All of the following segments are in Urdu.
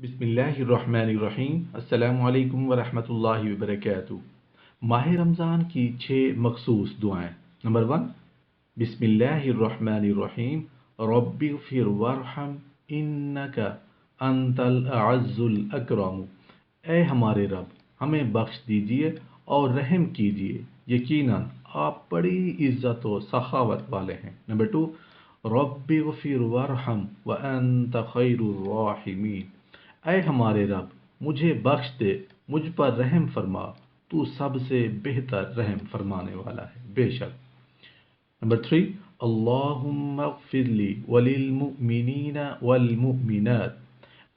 بسم اللہ الرحمن الرحیم۔ السلام علیکم ورحمۃ اللہ وبرکاتہ۔ ماہ رمضان کی 6 مخصوص دعائیں۔ نمبر 1، بسم اللہ الرحمن الرحیم، رب اغفر وارحم انک انت الاعز الاکرم۔ اے ہمارے رب، ہمیں بخش دیجئے اور رحم کیجئے، یقیناً آپ بڑی عزت و سخاوت والے ہیں۔ نمبر 2، رب اغفر وارحم وانت خیر الراحمین۔ اے ہمارے رب، مجھے بخش دے، مجھ پر رحم فرما، تو سب سے بہتر رحم فرمانے والا ہے بے شک۔ نمبر 3، اللہم اغفر لی وللمؤمنین والمؤمنات۔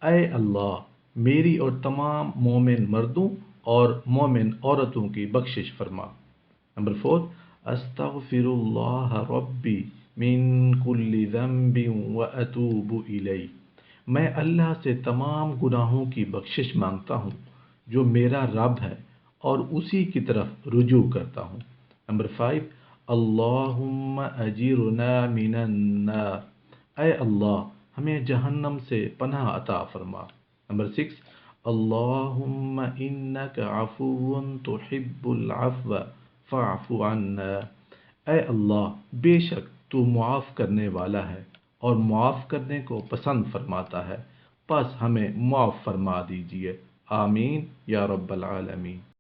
اے اللہ، میری اور تمام مومن مردوں اور مومن عورتوں کی بخشش فرما۔ نمبر 4، استغفر اللہ ربی من کل ذنب واتوب الیہ۔ میں اللہ سے تمام گناہوں کی بخشش مانگتا ہوں جو میرا رب ہے، اور اسی کی طرف رجوع کرتا ہوں۔ نمبر 5، اللہم اجرنا من النار۔ اے اللہ، ہمیں جہنم سے پناہ عطا فرما۔ نمبر 6، اللہم انک عفو تحب العفو فاعف عنا۔ اے اللہ، بے شک تو معاف کرنے والا ہے اور معاف کرنے کو پسند فرماتا ہے، پس ہمیں معاف فرما دیجئے۔ آمین یا رب العالمین۔